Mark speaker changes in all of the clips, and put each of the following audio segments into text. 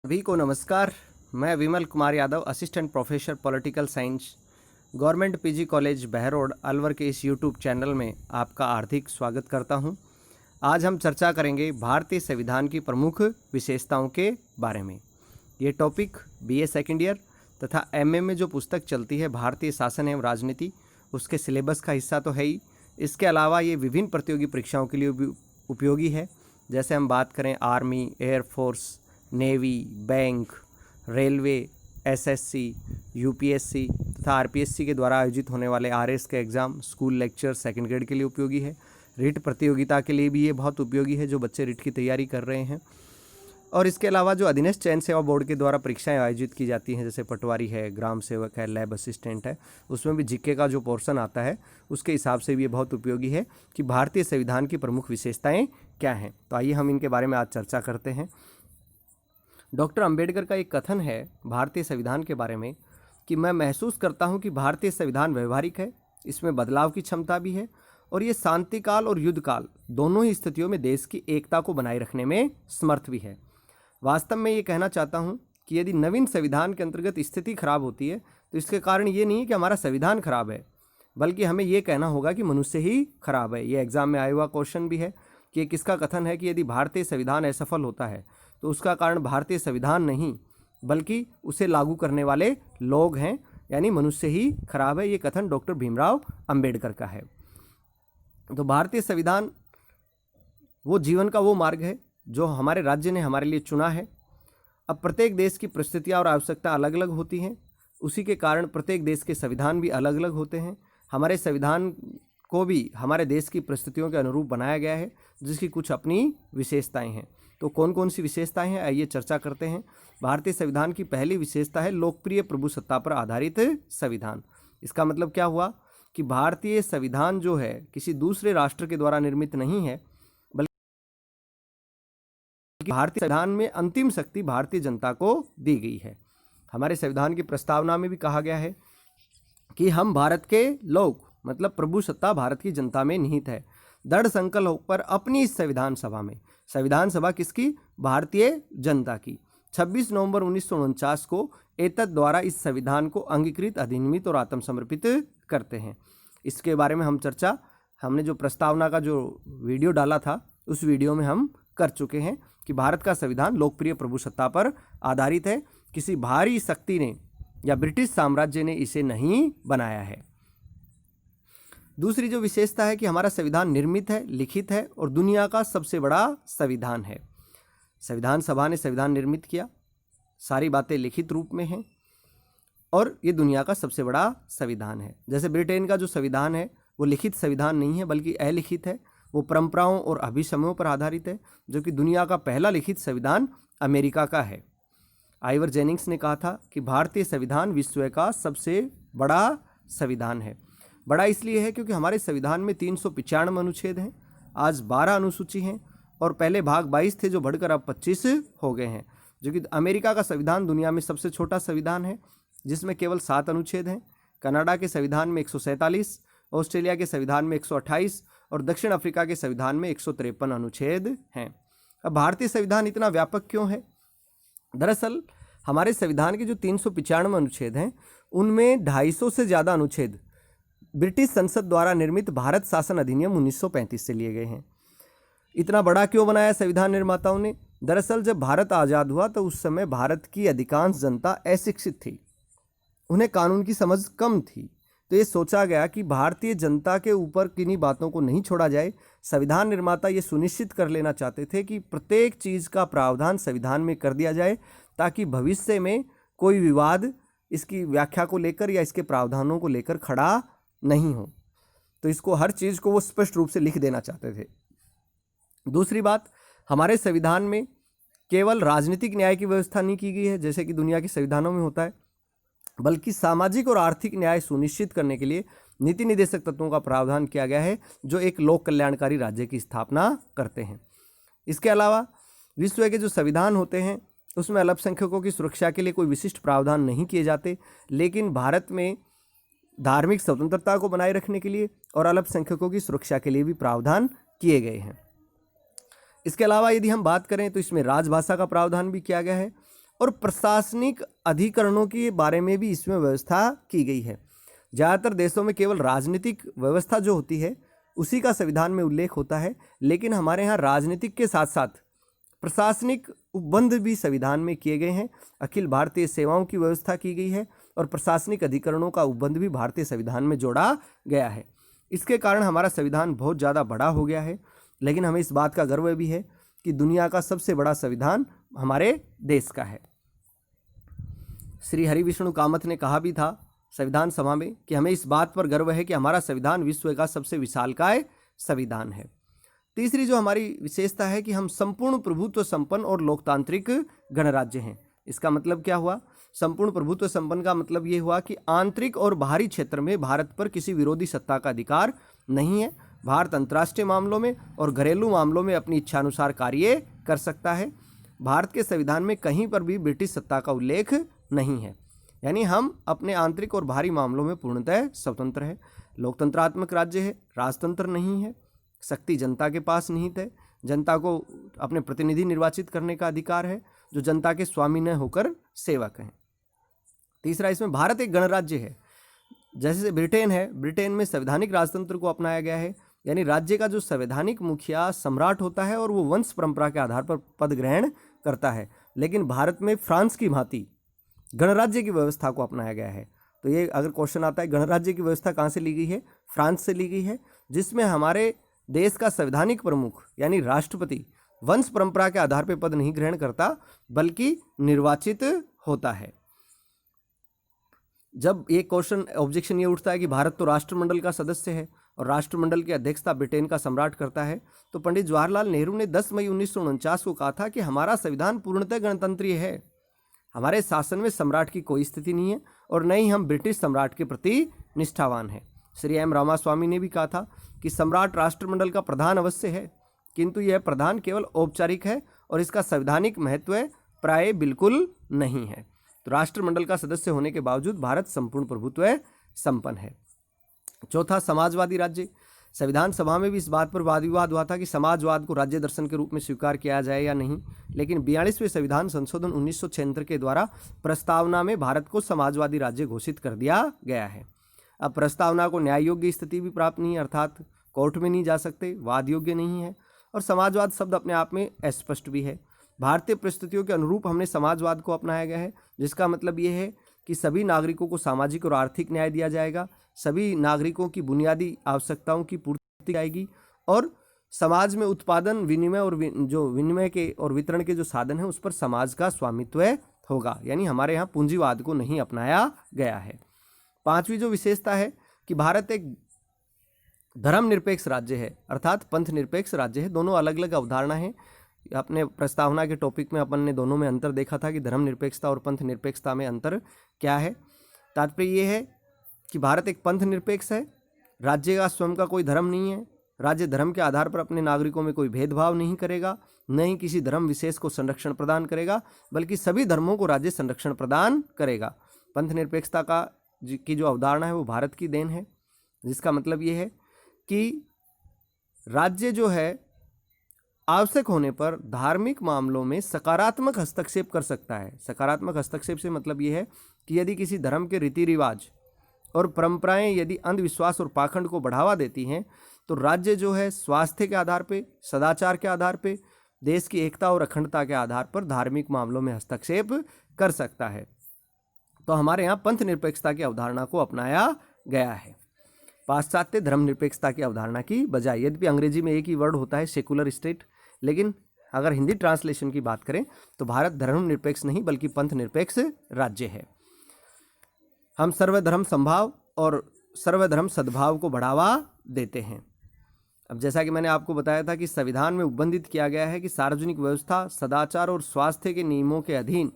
Speaker 1: सभी को नमस्कार। मैं Vimal Kumar Yadav, assistant professor political science, government PG college Behror Alwar के इस यूट्यूब चैनल में आपका हार्दिक स्वागत करता हूं। आज हम चर्चा करेंगे भारतीय संविधान की प्रमुख विशेषताओं के बारे में। ये टॉपिक बीए सेकेंड ईयर तथा एमए में जो पुस्तक चलती है भारतीय शासन एवं राजनीति, उसके सिलेबस का हिस्सा तो है ही। इसके अलावा ये विभिन्न प्रतियोगी परीक्षाओं के लिए भी उपयोगी है। जैसे हम बात करें army, air force, navy, bank, railway, SSC, UPSC तथा आरपीएससी के द्वारा आयोजित होने वाले आरएस के exam, school lecture second grade के लिए उपयोगी है। रिट प्रतियोगिता के लिए भी ये बहुत उपयोगी है जो बच्चे रिट की तैयारी कर रहे हैं। और इसके अलावा जो अधीनस्थ चयन सेवा बोर्ड के द्वारा परीक्षाएं आयोजित की जाती हैं, जैसे पटवारी है, ग्राम सेवक है, लैब असिस्टेंट है, उसमें भी जीके का जो पोर्शन आता है उसके हिसाब से भी ये बहुत उपयोगी है कि भारतीय संविधान की प्रमुख विशेषताएँ क्या हैं। तो आइए हम इनके बारे में आज चर्चा करते हैं। डॉक्टर अंबेडकर का एक कथन है भारतीय संविधान के बारे में कि मैं महसूस करता हूं कि भारतीय संविधान व्यवहारिक है, इसमें बदलाव की क्षमता भी है और ये शांति काल और युद्ध काल दोनों ही स्थितियों में देश की एकता को बनाए रखने में समर्थ भी है। वास्तव में ये कहना चाहता हूं कि यदि नवीन संविधान के अंतर्गत स्थिति खराब होती है तो इसके कारण ये नहीं कि हमारा संविधान खराब है, बल्कि हमें ये कहना होगा कि मनुष्य ही खराब है। ये एग्जाम में आया हुआ क्वेश्चन भी है कि किसका कथन है कि यदि भारतीय संविधान असफल होता है तो उसका कारण भारतीय संविधान नहीं बल्कि उसे लागू करने वाले लोग हैं, यानी मनुष्य ही खराब है। ये कथन डॉक्टर भीमराव अंबेडकर का है। तो भारतीय संविधान वो जीवन का वो मार्ग है जो हमारे राज्य ने हमारे लिए चुना है। अब प्रत्येक देश की परिस्थितियाँ और आवश्यकता अलग अलग होती हैं, उसी के कारण प्रत्येक देश के संविधान भी अलग अलग होते हैं। हमारे संविधान को भी हमारे देश की परिस्थितियों के अनुरूप बनाया गया है, जिसकी कुछ अपनी विशेषताएं हैं। तो कौन कौन सी विशेषताएं हैं, आइए चर्चा करते हैं। भारतीय संविधान की पहली विशेषता है लोकप्रिय प्रभुसत्ता पर आधारित संविधान। इसका मतलब क्या हुआ कि भारतीय संविधान जो है किसी दूसरे राष्ट्र के द्वारा निर्मित नहीं है, बल्कि भारतीय संविधान में अंतिम शक्ति भारतीय जनता को दी गई है। हमारे संविधान की प्रस्तावना में भी कहा गया है कि हम भारत के लोग, मतलब प्रभुसत्ता भारत की जनता में निहित है। दृढ़ संकल्प होकर अपनी इस संविधान सभा में, संविधान सभा किसकी? भारतीय जनता की, 26 नवंबर 1949 को एतद द्वारा इस संविधान को अंगीकृत, अधिनियमित और आत्मसमर्पित करते हैं। इसके बारे में हम चर्चा, हमने जो प्रस्तावना का जो वीडियो डाला था उस वीडियो में हम कर चुके हैं कि भारत का संविधान लोकप्रिय प्रभुसत्ता पर आधारित है। किसी बाहरी शक्ति ने या ब्रिटिश साम्राज्य ने इसे नहीं बनाया है। दूसरी जो विशेषता है कि हमारा संविधान निर्मित है, लिखित है और दुनिया का सबसे बड़ा संविधान है। संविधान सभा ने संविधान निर्मित किया, सारी बातें लिखित रूप में हैं और ये दुनिया का सबसे बड़ा संविधान है। जैसे ब्रिटेन का जो संविधान है वो लिखित संविधान नहीं है बल्कि अलिखित है, वो परंपराओं और अभिसमयों पर आधारित है, जो कि दुनिया का पहला लिखित संविधान अमेरिका का है। आइवर जेनिंग्स ने कहा था कि भारतीय संविधान विश्व का सबसे बड़ा संविधान है। बड़ा इसलिए है क्योंकि हमारे संविधान में 395 अनुच्छेद हैं, आज 12 अनुसूची हैं और पहले भाग 22 थे जो बढ़कर अब 25 हो गए हैं। जो कि अमेरिका का संविधान दुनिया में सबसे छोटा संविधान है जिसमें केवल 7 अनुच्छेद हैं। कनाडा के संविधान में 147, ऑस्ट्रेलिया के संविधान में 128 और दक्षिण अफ्रीका के संविधान में 153 अनुच्छेद हैं। अब भारतीय संविधान इतना व्यापक क्यों है? दरअसल हमारे संविधान के जो 395 अनुच्छेद हैं उनमें 250 से ज़्यादा अनुच्छेद ब्रिटिश संसद द्वारा निर्मित भारत शासन अधिनियम 1935 से लिए गए हैं। इतना बड़ा क्यों बनाया संविधान निर्माताओं ने? दरअसल जब भारत आज़ाद हुआ तो उस समय भारत की अधिकांश जनता अशिक्षित थी, उन्हें कानून की समझ कम थी। तो ये सोचा गया कि भारतीय जनता के ऊपर किन्हीं बातों को नहीं छोड़ा जाए। संविधान निर्माता ये सुनिश्चित कर लेना चाहते थे कि प्रत्येक चीज़ का प्रावधान संविधान में कर दिया जाए ताकि भविष्य में कोई विवाद इसकी व्याख्या को लेकर या इसके प्रावधानों को लेकर खड़ा नहीं हो। तो इसको, हर चीज़ को वो स्पष्ट रूप से लिख देना चाहते थे। दूसरी बात, हमारे संविधान में केवल राजनीतिक न्याय की व्यवस्था नहीं की गई है जैसे कि दुनिया के संविधानों में होता है, बल्कि सामाजिक और आर्थिक न्याय सुनिश्चित करने के लिए नीति निर्देशक तत्वों का प्रावधान किया गया है जो एक लोक कल्याणकारी राज्य की स्थापना करते हैं। इसके अलावा विश्व के जो संविधान होते हैं उसमें अल्पसंख्यकों की सुरक्षा के लिए कोई विशिष्ट प्रावधान नहीं किए जाते, लेकिन भारत में धार्मिक स्वतंत्रता को बनाए रखने के लिए और अल्पसंख्यकों की सुरक्षा के लिए भी प्रावधान किए गए हैं। इसके अलावा यदि हम बात करें तो इसमें राजभाषा का प्रावधान भी किया गया है और प्रशासनिक अधिकरणों के बारे में भी इसमें व्यवस्था की गई है। ज़्यादातर देशों में केवल राजनीतिक व्यवस्था जो होती है उसी का संविधान में उल्लेख होता है, लेकिन हमारे यहाँ राजनीतिक के साथ साथ प्रशासनिक उपबंध भी संविधान में किए गए हैं। अखिल भारतीय सेवाओं की व्यवस्था की गई है और प्रशासनिक अधिकरणों का उपबंध भी भारतीय संविधान में जोड़ा गया है। इसके कारण हमारा संविधान बहुत ज़्यादा बड़ा हो गया है, लेकिन हमें इस बात का गर्व भी है कि दुनिया का सबसे बड़ा संविधान हमारे देश का है। श्री हरिविष्णु कामत ने कहा भी था संविधान सभा में कि हमें इस बात पर गर्व है कि हमारा संविधान विश्व का सबसे विशालकाय संविधान है। तीसरी जो हमारी विशेषता है कि हम संपूर्ण प्रभुत्व संपन्न और लोकतांत्रिक गणराज्य हैं। इसका मतलब क्या हुआ? संपूर्ण प्रभुत्व संपन्न का मतलब ये हुआ कि आंतरिक और बाहरी क्षेत्र में भारत पर किसी विरोधी सत्ता का अधिकार नहीं है। भारत अंतर्राष्ट्रीय मामलों में और घरेलू मामलों में अपनी इच्छानुसार कार्य कर सकता है। भारत के संविधान में कहीं पर भी ब्रिटिश सत्ता का उल्लेख नहीं है, यानी हम अपने आंतरिक और बाहरी मामलों में पूर्णतः स्वतंत्र है। लोकतंत्रात्मक राज्य है, राजतंत्र नहीं है। शक्ति जनता के पास निहित है। जनता को अपने प्रतिनिधि निर्वाचित करने का अधिकार है, जो जनता के स्वामी न होकर सेवक हैं। तीसरा, इसमें भारत एक गणराज्य है। जैसे ब्रिटेन है, ब्रिटेन में संवैधानिक राजतंत्र को अपनाया गया है, यानी राज्य का जो संवैधानिक मुखिया सम्राट होता है और वो वंश परंपरा के आधार पर पद ग्रहण करता है। लेकिन भारत में फ्रांस की भांति गणराज्य की व्यवस्था को अपनाया गया है। तो ये अगर क्वेश्चन आता है गणराज्य की व्यवस्था कहाँ से ली गई है? फ्रांस से ली गई है, जिसमें हमारे देश का संवैधानिक प्रमुख यानी राष्ट्रपति वंश परंपरा के आधार पर पद नहीं ग्रहण करता, बल्कि निर्वाचित होता है। जब एक क्वेश्चन ऑब्जेक्शन ये उठता है कि भारत तो राष्ट्रमंडल का सदस्य है और राष्ट्रमंडल की अध्यक्षता ब्रिटेन का सम्राट करता है, तो पंडित जवाहरलाल नेहरू ने 10 मई 1949 को कहा था कि हमारा संविधान पूर्णतः गणतंत्रीय है। हमारे शासन में सम्राट की कोई स्थिति नहीं है और न ही हम ब्रिटिश सम्राट के प्रति निष्ठावान हैं। श्री एम रामास्वामी ने भी कहा था कि सम्राट राष्ट्रमंडल का प्रधान अवश्य है, किंतु यह प्रधान केवल औपचारिक है और इसका संवैधानिक महत्व प्राय बिल्कुल नहीं है। तो राष्ट्रमंडल का सदस्य होने के बावजूद भारत संपूर्ण प्रभुत्व संपन्न है। चौथा, समाजवादी राज्य। संविधान सभा में भी इस बात पर वाद विवाद हुआ था कि समाजवाद को राज्य दर्शन के रूप में स्वीकार किया जाए या नहीं, लेकिन 42वें संविधान संशोधन 1976 के द्वारा प्रस्तावना में भारत को समाजवादी राज्य घोषित कर दिया गया है। अब प्रस्तावना को न्याय योग्य स्थिति भी प्राप्त नहीं है, अर्थात कोर्ट में नहीं जा सकते, वाद योग्य नहीं है, और समाजवाद शब्द अपने आप में अस्पष्ट भी है। भारतीय परिस्थितियों के अनुरूप हमने समाजवाद को अपनाया गया है, जिसका मतलब ये है कि सभी नागरिकों को सामाजिक और आर्थिक न्याय दिया जाएगा, सभी नागरिकों की बुनियादी आवश्यकताओं की पूर्ति की जाएगी, और समाज में उत्पादन, विनिमय और जो विनिमय के और वितरण के जो साधन हैं उस पर समाज का स्वामित्व होगा, यानी हमारे यहाँ पूंजीवाद को नहीं अपनाया गया है। पांचवी जो विशेषता है कि भारत एक धर्मनिरपेक्ष राज्य है, अर्थात पंथ निरपेक्ष राज्य है। दोनों अलग अलग अवधारणा है। अपने प्रस्तावना के टॉपिक में अपन ने दोनों में अंतर देखा था कि धर्मनिरपेक्षता और पंथ निरपेक्षता में अंतर क्या है। तात्पर्य ये है कि भारत एक पंथ निरपेक्ष है, राज्य का स्वयं का कोई धर्म नहीं है, राज्य धर्म के आधार पर अपने नागरिकों में कोई भेदभाव नहीं करेगा, न ही किसी धर्म विशेष को संरक्षण प्रदान करेगा, बल्कि सभी धर्मों को राज्य संरक्षण प्रदान करेगा। पंथ निरपेक्षता की जो अवधारणा है वो भारत की देन है, जिसका मतलब ये है कि राज्य जो है आवश्यक होने पर धार्मिक मामलों में सकारात्मक हस्तक्षेप कर सकता है। सकारात्मक हस्तक्षेप से मतलब ये है कि यदि किसी धर्म के रीति रिवाज और परंपराएं यदि अंधविश्वास और पाखंड को बढ़ावा देती हैं, तो राज्य जो है स्वास्थ्य के आधार पे, सदाचार के आधार पे, देश की एकता और अखंडता के आधार पर धार्मिक मामलों में हस्तक्षेप कर सकता है। तो हमारे यहाँ पंथ निरपेक्षता की अवधारणा को अपनाया गया है, पाश्चात्य धर्मनिरपेक्षता की अवधारणा की बजाय। यद्यपि अंग्रेजी में एक ही वर्ड होता है सेकुलर स्टेट, लेकिन अगर हिंदी ट्रांसलेशन की बात करें तो भारत धर्मनिरपेक्ष नहीं बल्कि पंथ निरपेक्ष राज्य है। हम सर्वधर्म समभाव और सर्वधर्म सद्भाव को बढ़ावा देते हैं। अब जैसा कि मैंने आपको बताया था कि संविधान में उपबंधित किया गया है कि सार्वजनिक व्यवस्था, सदाचार और स्वास्थ्य के नियमों के अधीन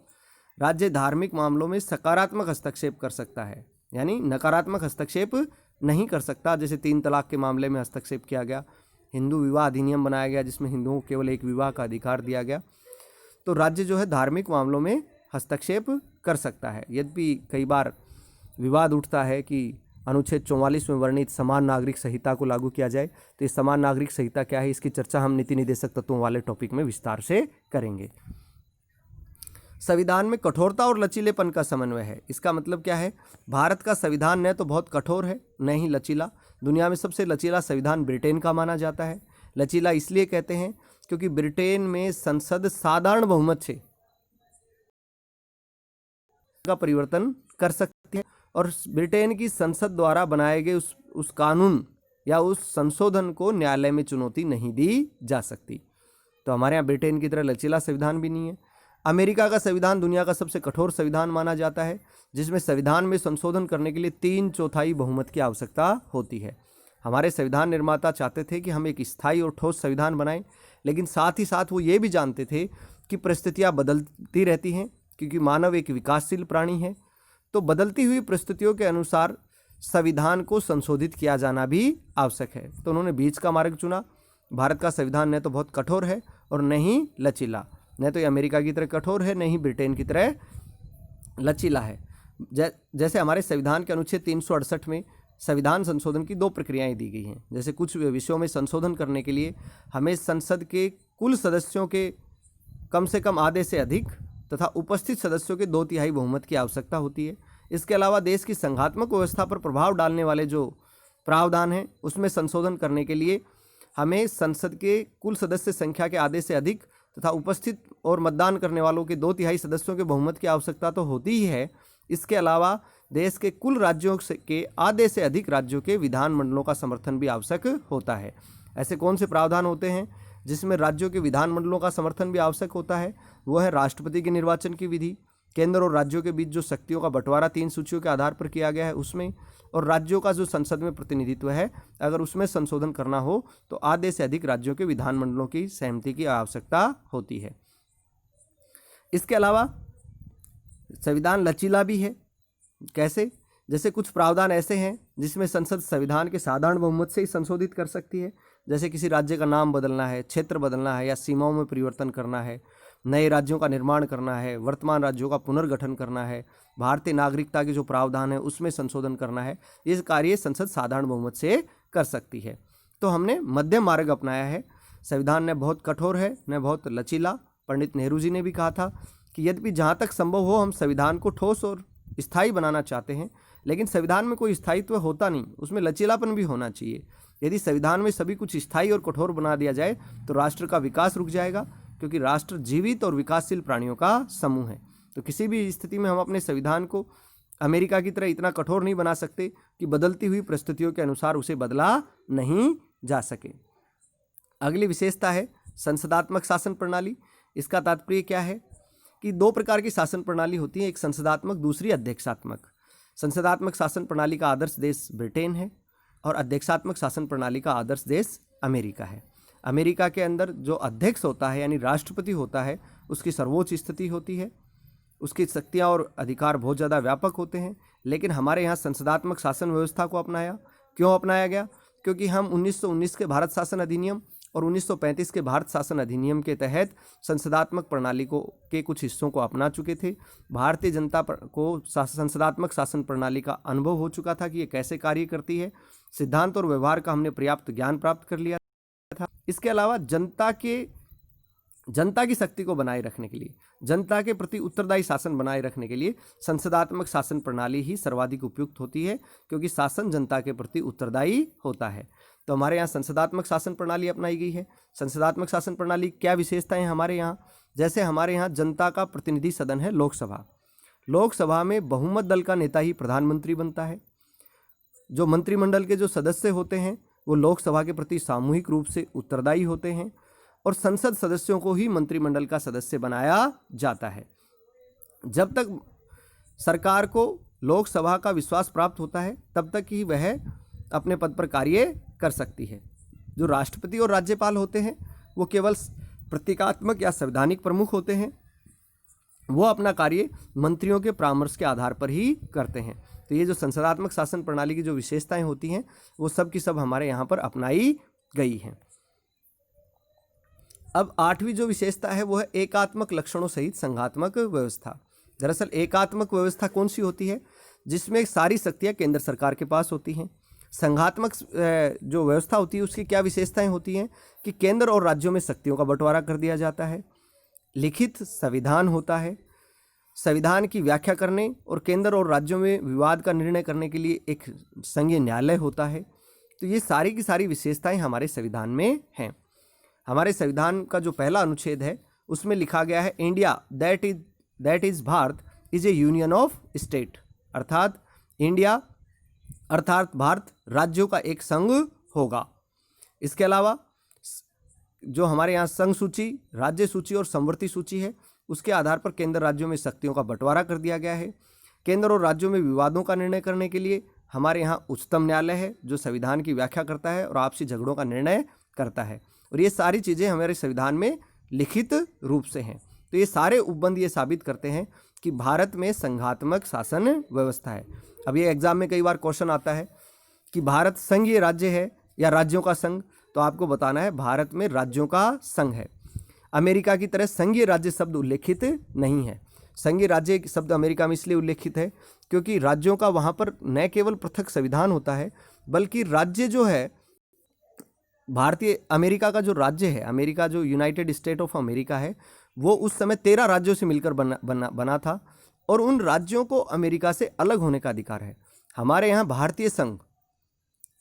Speaker 1: राज्य धार्मिक मामलों में सकारात्मक हस्तक्षेप कर सकता है, यानी नकारात्मक हस्तक्षेप नहीं कर सकता। जैसे 3 तलाक के मामले में हस्तक्षेप किया गया, हिंदू विवाह अधिनियम बनाया गया जिसमें हिंदुओं को केवल एक विवाह का अधिकार दिया गया। तो राज्य जो है धार्मिक मामलों में हस्तक्षेप कर सकता है। यद्यपि कई बार विवाद उठता है कि अनुच्छेद 44 में वर्णित समान नागरिक संहिता को लागू किया जाए, तो ये समान नागरिक संहिता क्या है, इसकी चर्चा हम नीति निर्देशक तत्वों वाले टॉपिक में विस्तार से करेंगे। संविधान में कठोरता और लचीलेपन का समन्वय है। इसका मतलब क्या है? भारत का संविधान न तो बहुत कठोर है, न ही लचीला। दुनिया में सबसे लचीला संविधान ब्रिटेन का माना जाता है। लचीला इसलिए कहते हैं क्योंकि ब्रिटेन में संसद साधारण बहुमत से का परिवर्तन कर सकती है और ब्रिटेन की संसद द्वारा बनाए गए उस कानून या उस संशोधन को न्यायालय में चुनौती नहीं दी जा सकती। तो हमारे यहाँ ब्रिटेन की तरह लचीला संविधान भी नहीं है। अमेरिका का संविधान दुनिया का सबसे कठोर संविधान माना जाता है, जिसमें संविधान में संशोधन करने के लिए 3/4 बहुमत की आवश्यकता होती है। हमारे संविधान निर्माता चाहते थे कि हम एक स्थायी और ठोस संविधान बनाएं, लेकिन साथ ही साथ वो ये भी जानते थे कि परिस्थितियाँ बदलती रहती हैं, क्योंकि मानव एक विकासशील प्राणी है। तो बदलती हुई परिस्थितियों के अनुसार संविधान को संशोधित किया जाना भी आवश्यक है। तो उन्होंने बीच का मार्ग चुना। भारत का संविधान न तो बहुत कठोर है और न ही लचीला, न तो ये अमेरिका की तरह कठोर है, न ही ब्रिटेन की तरह लचीला है। जैसे हमारे संविधान के अनुच्छेद 368 में संविधान संशोधन की 2 प्रक्रियाएं दी गई हैं। जैसे कुछ विषयों में संशोधन करने के लिए हमें संसद के कुल सदस्यों के कम से कम आधे से अधिक तथा उपस्थित सदस्यों के 2/3 बहुमत की आवश्यकता होती है। इसके अलावा देश की संघात्मक व्यवस्था पर प्रभाव डालने वाले जो प्रावधान हैं उसमें संशोधन करने के लिए हमें संसद के कुल सदस्य संख्या के आधे से अधिक तथा उपस्थित और मतदान करने वालों के 2/3 सदस्यों के बहुमत की आवश्यकता तो होती ही है। इसके अलावा देश के कुल राज्यों के आधे से अधिक राज्यों के विधानमंडलों का समर्थन भी आवश्यक होता है। ऐसे कौन से प्रावधान होते हैं जिसमें राज्यों के विधानमंडलों का समर्थन भी आवश्यक होता है? वो है राष्ट्रपति के निर्वाचन की विधि, केंद्र और राज्यों के बीच जो शक्तियों का बंटवारा 3 सूचियों के आधार पर किया गया है उसमें, और राज्यों का जो संसद में प्रतिनिधित्व है अगर उसमें संशोधन करना हो तो आधे से अधिक राज्यों के विधानमंडलों की सहमति की आवश्यकता होती है। इसके अलावा संविधान लचीला भी है। कैसे? जैसे कुछ प्रावधान ऐसे हैं जिसमें संसद संविधान के साधारण बहुमत से ही संशोधित कर सकती है। जैसे किसी राज्य का नाम बदलना है, क्षेत्र बदलना है या सीमाओं में परिवर्तन करना है, नए राज्यों का निर्माण करना है, वर्तमान राज्यों का पुनर्गठन करना है, भारतीय नागरिकता के जो प्रावधान है उसमें संशोधन करना है, ये कार्य संसद साधारण बहुमत से कर सकती है। तो हमने मध्यम मार्ग अपनाया है। संविधान न बहुत कठोर है न बहुत लचीला। पंडित नेहरू जी ने भी कहा था कि यद्यपि जहाँ तक संभव हो हम संविधान को ठोस और स्थायी बनाना चाहते हैं, लेकिन संविधान में कोई स्थायित्व होता नहीं, उसमें लचीलापन भी होना चाहिए। यदि संविधान में सभी कुछ स्थायी और कठोर बना दिया जाए तो राष्ट्र का विकास रुक जाएगा, क्योंकि राष्ट्र जीवित और विकासशील प्राणियों का समूह है। तो किसी भी स्थिति में हम अपने संविधान को अमेरिका की तरह इतना कठोर नहीं बना सकते कि बदलती हुई परिस्थितियों के अनुसार उसे बदला नहीं जा सके। अगली विशेषता है संसदात्मक शासन प्रणाली। इसका तात्पर्य क्या है कि 2 प्रकार की शासन प्रणाली होती है, एक संसदात्मक, दूसरी अध्यक्षात्मक। संसदात्मक शासन प्रणाली का आदर्श देश ब्रिटेन है और अध्यक्षात्मक शासन प्रणाली का आदर्श देश अमेरिका है। अमेरिका के अंदर जो अध्यक्ष होता है यानी राष्ट्रपति होता है उसकी सर्वोच्च स्थिति होती है, उसकी शक्तियाँ और अधिकार बहुत ज़्यादा व्यापक होते हैं। लेकिन हमारे यहाँ संसदात्मक शासन व्यवस्था को अपनाया। क्यों अपनाया गया? क्योंकि हम 1919 के भारत शासन अधिनियम और 1935 के भारत शासन अधिनियम के तहत संसदात्मक प्रणाली के कुछ हिस्सों को अपना चुके थे। भारतीय जनता को संसदात्मक शासन प्रणाली का अनुभव हो चुका था कि ये कैसे कार्य करती है। सिद्धांत और व्यवहार का हमने पर्याप्त ज्ञान प्राप्त कर लिया था। इसके अलावा जनता की शक्ति को बनाए रखने के लिए, जनता के प्रति उत्तरदायी शासन बनाए रखने के लिए संसदात्मक शासन प्रणाली ही सर्वाधिक उपयुक्त होती है, क्योंकि शासन जनता के प्रति उत्तरदायी होता है। तो हमारे यहाँ संसदात्मक शासन प्रणाली अपनाई गई है। संसदात्मक शासन प्रणाली क्या विशेषताएं हमारे यहाँ? जैसे हमारे यहाँ जनता का प्रतिनिधि सदन है लोकसभा। लोकसभा में बहुमत दल का नेता ही प्रधानमंत्री बनता है। जो मंत्रिमंडल के जो सदस्य होते हैं वो लोकसभा के प्रति सामूहिक रूप से उत्तरदायी होते हैं और संसद सदस्यों को ही मंत्रिमंडल का सदस्य बनाया जाता है। जब तक सरकार को लोकसभा का विश्वास प्राप्त होता है तब तक ही वह अपने पद पर कार्य कर सकती है। जो राष्ट्रपति और राज्यपाल होते हैं वो केवल प्रतीकात्मक या संवैधानिक प्रमुख होते हैं। वो अपना कार्य मंत्रियों के परामर्श के आधार पर ही करते हैं। तो ये जो संसदात्मक शासन प्रणाली की जो विशेषताएं होती हैं वो सब की सब हमारे यहाँ पर अपनाई गई हैं। अब 8वीं जो विशेषता है वो है एकात्मक लक्षणों सहित संघात्मक व्यवस्था। दरअसल एकात्मक व्यवस्था कौन सी होती है? जिसमें सारी शक्तियाँ केंद्र सरकार के पास होती हैं। संघात्मक जो व्यवस्था होती है उसकी क्या विशेषताएं होती हैं कि केंद्र और राज्यों में शक्तियों का बंटवारा कर दिया जाता है, लिखित संविधान होता है, संविधान की व्याख्या करने और केंद्र और राज्यों में विवाद का निर्णय करने के लिए एक संघीय न्यायालय होता है। तो ये सारी की सारी विशेषताएं हमारे संविधान में हैं। हमारे संविधान का जो पहला अनुच्छेद है उसमें लिखा गया है, India that is Bharat is A union of state, अर्थात इंडिया अर्थात भारत राज्यों का एक संघ होगा। इसके अलावा जो हमारे यहाँ संघ सूची, राज्य सूची और समवर्ती सूची है, उसके आधार पर केंद्र राज्यों में शक्तियों का बंटवारा कर दिया गया है। केंद्र और राज्यों में विवादों का निर्णय करने के लिए हमारे यहाँ उच्चतम न्यायालय है जो संविधान की व्याख्या करता है और आपसी झगड़ों का निर्णय करता है। और ये सारी चीज़ें हमारे संविधान में लिखित रूप से हैं। तो ये सारे उपबंध ये साबित करते हैं कि भारत में संघात्मक शासन व्यवस्था है। अब ये एग्जाम में कई बार क्वेश्चन आता है कि भारत संघीय राज्य है या राज्यों का संघ, तो आपको बताना है भारत में राज्यों का संघ है। अमेरिका की तरह संघीय राज्य शब्द उल्लेखित नहीं है। संघीय राज्य शब्द अमेरिका में इसलिए उल्लेखित है क्योंकि राज्यों का वहाँ पर न केवल पृथक संविधान होता है, बल्कि राज्य जो है भारतीय अमेरिका का जो राज्य है, अमेरिका जो यूनाइटेड स्टेट ऑफ अमेरिका है, वो उस समय 13 राज्यों से मिलकर बना था और उन राज्यों को अमेरिका से अलग होने का अधिकार है। हमारे यहाँ भारतीय संघ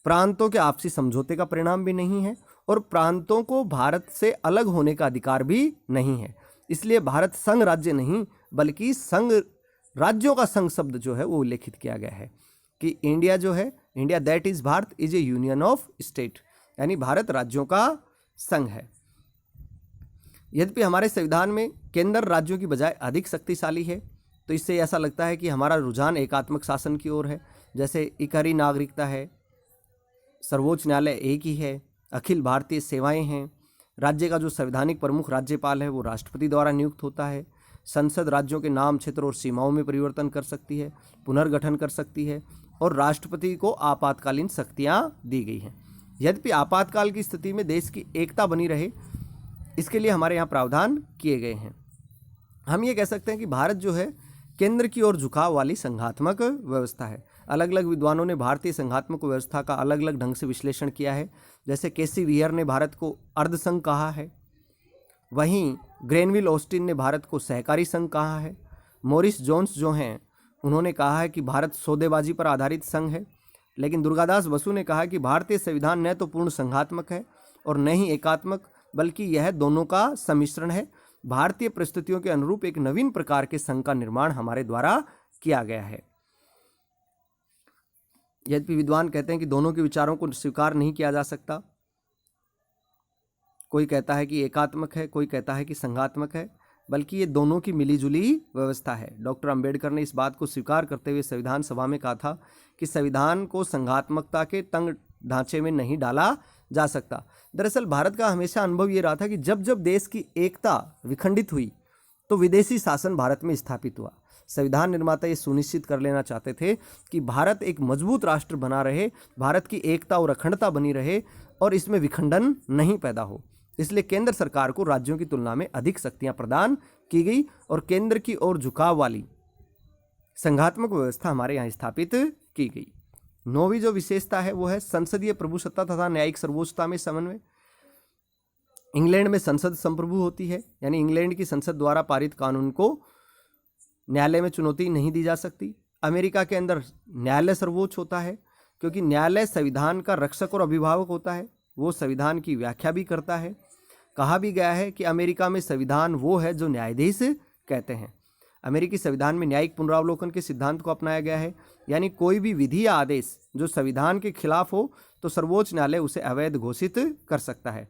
Speaker 1: प्रांतों के आपसी समझौते का परिणाम भी नहीं है और प्रांतों को भारत से अलग होने का अधिकार भी नहीं है। इसलिए भारत संघ राज्य नहीं बल्कि संघ राज्यों का संघ शब्द जो है वो उल्लेखित किया गया है कि इंडिया जो है, India that is Bharat is A union of state, यानी भारत राज्यों का संघ है। यद्यपि हमारे संविधान में केंद्र राज्यों की बजाय अधिक शक्तिशाली है, तो इससे ऐसा लगता है कि हमारा रुझान एकात्मक शासन की ओर है। जैसे इकहरी नागरिकता है, सर्वोच्च न्यायालय एक ही है, अखिल भारतीय सेवाएं हैं, राज्य का जो संवैधानिक प्रमुख राज्यपाल है वो राष्ट्रपति द्वारा नियुक्त होता है, संसद राज्यों के नाम, क्षेत्र और सीमाओं में परिवर्तन कर सकती है, पुनर्गठन कर सकती है और राष्ट्रपति को आपातकालीन शक्तियाँ दी गई हैं। यद्यपि आपातकाल की स्थिति में देश की एकता बनी रहे, इसके लिए हमारे यहाँ प्रावधान किए गए हैं। हम ये कह सकते हैं कि भारत जो है केंद्र की ओर झुकाव वाली संघात्मक व्यवस्था है। अलग अलग विद्वानों ने भारतीय संघात्मक व्यवस्था का अलग अलग ढंग से विश्लेषण किया है। जैसे केसी वियर ने भारत को अर्धसंघ कहा है, वहीं ग्रेनविल ऑस्टिन ने भारत को सहकारी संघ कहा है। मॉरिस जोन्स जो हैं उन्होंने कहा है कि भारत सौदेबाजी पर आधारित संघ है। लेकिन दुर्गादास बसु ने कहा कि भारतीय संविधान न तो पूर्ण संघात्मक है और न ही एकात्मक, बल्कि यह दोनों का सम्मिश्रण है। भारतीय परिस्थितियों के अनुरूप एक नवीन प्रकार के संघ का निर्माण हमारे द्वारा किया गया है। यद्यपि विद्वान कहते हैं कि दोनों के विचारों को स्वीकार नहीं किया जा सकता। कोई कहता है कि एकात्मक है, कोई कहता है कि संघात्मक है, बल्कि ये दोनों की मिलीजुली व्यवस्था है। डॉक्टर अंबेडकर ने इस बात को स्वीकार करते हुए संविधान सभा में कहा था कि संविधान को संघात्मकता के तंग ढांचे में नहीं डाला जा सकता। दरअसल भारत का हमेशा अनुभव ये रहा था कि जब जब देश की एकता विखंडित हुई तो विदेशी शासन भारत में स्थापित हुआ। संविधान निर्माता ये सुनिश्चित कर लेना चाहते थे कि भारत एक मजबूत राष्ट्र बना रहे, भारत की एकता और अखंडता बनी रहे और इसमें विखंडन नहीं पैदा हो। इसलिए केंद्र सरकार को राज्यों की तुलना में अधिक शक्तियां प्रदान की गई और केंद्र की ओर झुकाव वाली संघात्मक व्यवस्था हमारे यहाँ स्थापित की गई। 9वीं जो विशेषता है वो है संसदीय प्रभुसत्ता तथा न्यायिक सर्वोच्चता में समन्वय। इंग्लैंड में संसद संप्रभु होती है, यानी इंग्लैंड की संसद द्वारा पारित कानून को न्यायालय में चुनौती नहीं दी जा सकती। अमेरिका के अंदर न्यायालय सर्वोच्च होता है क्योंकि न्यायालय संविधान का रक्षक और अभिभावक होता है, वो संविधान की व्याख्या भी करता है। कहा भी गया है कि अमेरिका में संविधान वो है जो न्यायाधीश कहते हैं। अमेरिकी संविधान में न्यायिक पुनरावलोकन के सिद्धांत को अपनाया गया है, यानी कोई भी विधि या आदेश जो संविधान के खिलाफ हो तो सर्वोच्च न्यायालय उसे अवैध घोषित कर सकता है।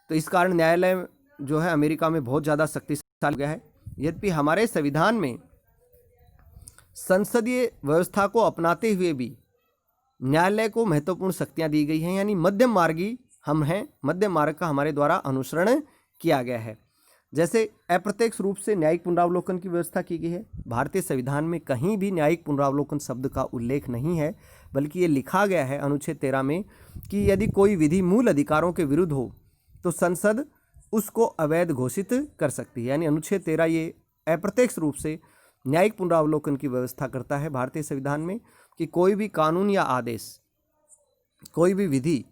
Speaker 1: तो इस कारण न्यायालय जो है अमेरिका में बहुत ज़्यादा शक्तिशाली हो गया है। यद्यपि हमारे संविधान में संसदीय व्यवस्था को अपनाते हुए भी न्यायालय को महत्वपूर्ण शक्तियां दी गई हैं, यानी मध्यम मार्गी हम हैं, मध्यम मार्ग का हमारे द्वारा अनुसरण किया गया है। जैसे अप्रत्यक्ष रूप से न्यायिक पुनरावलोकन की व्यवस्था की गई है। भारतीय संविधान में कहीं भी न्यायिक पुनरावलोकन शब्द का उल्लेख नहीं है, बल्कि ये लिखा गया है अनुच्छेद 13 में कि यदि कोई विधि मूल अधिकारों के विरुद्ध हो तो संसद उसको अवैध घोषित कर सकती है। यानी अनुच्छेद 13 ये अप्रत्यक्ष रूप से न्यायिक पुनरावलोकन की व्यवस्था करता है भारतीय संविधान में कि कोई भी कानून या आदेश, कोई भी विधि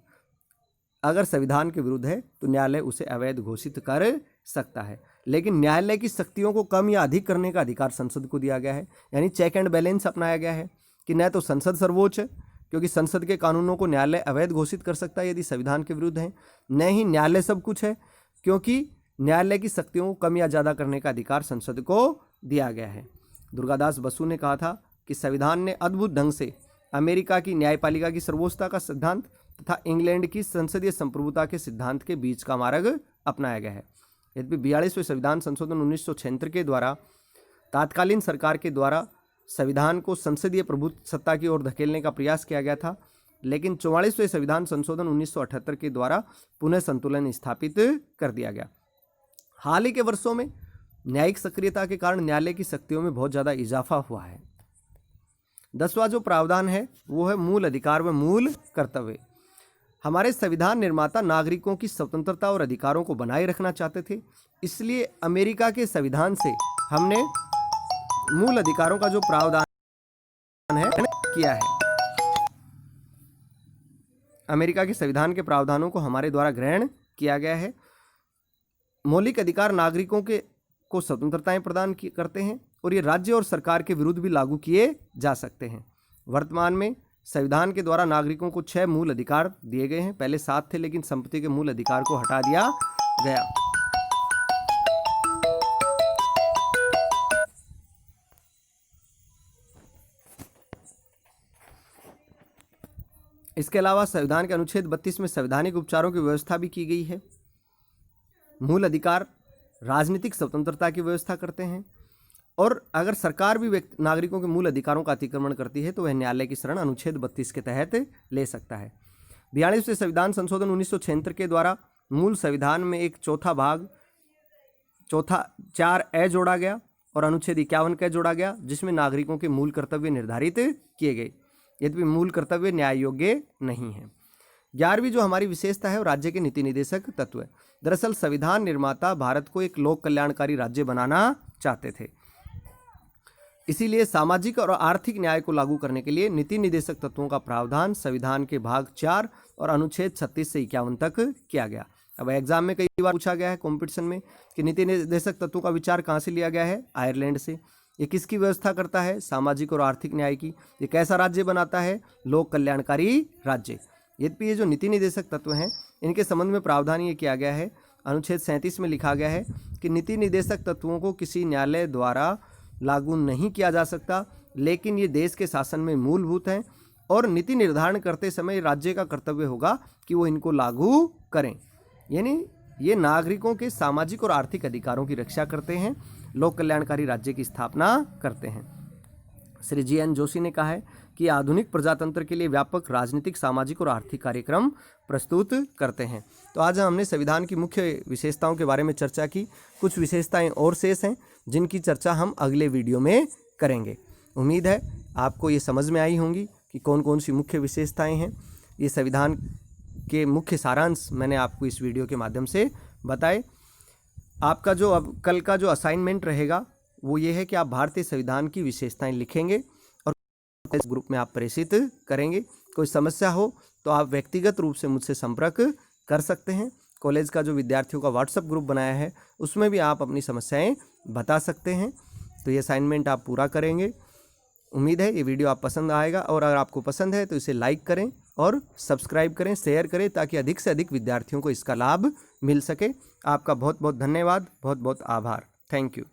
Speaker 1: अगर संविधान के विरुद्ध है तो न्यायालय उसे अवैध घोषित कर सकता है। लेकिन न्यायालय की शक्तियों को कम या अधिक करने का अधिकार संसद को दिया गया है। यानी चेक एंड बैलेंस अपनाया गया है कि न तो संसद सर्वोच्च है, क्योंकि संसद के कानूनों को न्यायालय अवैध घोषित कर सकता है यदि संविधान के विरुद्ध है, न ही न्यायालय सब कुछ है, क्योंकि न्यायालय की शक्तियों को कम या ज़्यादा करने का अधिकार संसद को दिया गया है। दुर्गादास बसु ने कहा था कि संविधान ने अद्भुत ढंग से अमेरिका की न्यायपालिका की सर्वोच्चता का सिद्धांत तथा इंग्लैंड की संसदीय संप्रभुता के सिद्धांत के बीच का मार्ग अपनाया गया है। यद्यपि 42वें संविधान संशोधन 1976 के द्वारा तत्कालीन सरकार के द्वारा संविधान को संसदीय प्रभुसत्ता की ओर धकेलने का प्रयास किया गया था, लेकिन 44वें संविधान संशोधन 1978 के द्वारा पुनः संतुलन स्थापित कर दिया गया। हाल ही के वर्षों में न्यायिक सक्रियता के कारण न्यायालय की शक्तियों में बहुत ज़्यादा इजाफा हुआ है। 10वां जो प्रावधान है वो है मूल अधिकार व मूल कर्तव्य। हमारे संविधान निर्माता नागरिकों की स्वतंत्रता और अधिकारों को बनाए रखना चाहते थे, इसलिए अमेरिका के संविधान से हमने मूल अधिकारों का जो प्रावधान है किया है। अमेरिका के संविधान के प्रावधानों को हमारे द्वारा ग्रहण किया गया है। मौलिक अधिकार नागरिकों को स्वतंत्रताएं प्रदान करते हैं और ये राज्य और सरकार के विरुद्ध भी लागू किए जा सकते हैं। वर्तमान में संविधान के द्वारा नागरिकों को 6 मूल अधिकार दिए गए हैं। पहले 7 थे, लेकिन संपत्ति के मूल अधिकार को हटा दिया गया। इसके अलावा संविधान के अनुच्छेद 32 में संवैधानिक उपचारों की व्यवस्था भी की गई है। मूल अधिकार राजनीतिक स्वतंत्रता की व्यवस्था करते हैं, और अगर सरकार भी नागरिकों के मूल अधिकारों का अतिक्रमण करती है तो वह न्यायालय की शरण अनुच्छेद 32 के तहत ले सकता है। 42वें संविधान संशोधन 1976 के द्वारा मूल संविधान में एक चौथा भाग 4A जोड़ा गया और अनुच्छेद 51 जोड़ा गया, जिसमें नागरिकों के मूल कर्तव्य निर्धारित किए गए, यद्यपि मूल कर्तव्य न्याय योग्य नहीं है। 11वीं जो हमारी विशेषता है वो राज्य के नीति निदेशक तत्व है। दरअसल संविधान निर्माता भारत को एक लोक कल्याणकारी राज्य बनाना चाहते थे, इसीलिए सामाजिक और आर्थिक न्याय को लागू करने के लिए नीति निदेशक तत्वों का प्रावधान संविधान के भाग 4 और अनुच्छेद 36 से 51 तक किया गया। अब एग्जाम में कई बार पूछा गया है कंपटीशन में कि नीति निदेशक तत्वों का विचार कहाँ से लिया गया है? आयरलैंड से। ये किसकी व्यवस्था करता है? सामाजिक और आर्थिक न्याय की। ये कैसा राज्य बनाता है? लोक कल्याणकारी राज्य। यद्यपि ये जो नीति निदेशक तत्व हैं इनके संबंध में प्रावधान ये किया गया है, अनुच्छेद 37 में लिखा गया है कि नीति निदेशक तत्वों को किसी न्यायालय द्वारा लागू नहीं किया जा सकता, लेकिन ये देश के शासन में मूलभूत हैं और नीति निर्धारण करते समय राज्य का कर्तव्य होगा कि वो इनको लागू करें। यानी ये नागरिकों के सामाजिक और आर्थिक अधिकारों की रक्षा करते हैं, लोक कल्याणकारी राज्य की स्थापना करते हैं। श्री GN जोशी ने कहा है कि आधुनिक प्रजातंत्र के लिए व्यापक राजनीतिक, सामाजिक और आर्थिक कार्यक्रम प्रस्तुत करते हैं। तो आज हमने संविधान की मुख्य विशेषताओं के बारे में चर्चा की। कुछ विशेषताएं और शेष हैं जिनकी चर्चा हम अगले वीडियो में करेंगे। उम्मीद है आपको ये समझ में आई होंगी कि कौन कौन सी मुख्य विशेषताएं हैं। ये संविधान के मुख्य सारांश मैंने आपको इस वीडियो के माध्यम से बताए। आपका जो अब कल का जो असाइनमेंट रहेगा वो ये है कि आप भारतीय संविधान की विशेषताएं लिखेंगे और इस ग्रुप में आप प्रेषित करेंगे। कोई समस्या हो तो आप व्यक्तिगत रूप से मुझसे संपर्क कर सकते हैं। कॉलेज का जो विद्यार्थियों का व्हाट्सएप ग्रुप बनाया है उसमें भी आप अपनी समस्याएं बता सकते हैं। तो ये असाइनमेंट आप पूरा करेंगे। उम्मीद है ये वीडियो आप पसंद आएगा, और अगर आपको पसंद है तो इसे लाइक करें और सब्सक्राइब करें, शेयर करें, ताकि अधिक से अधिक विद्यार्थियों को इसका लाभ मिल सके। आपका बहुत बहुत धन्यवाद, बहुत बहुत आभार। Thank you.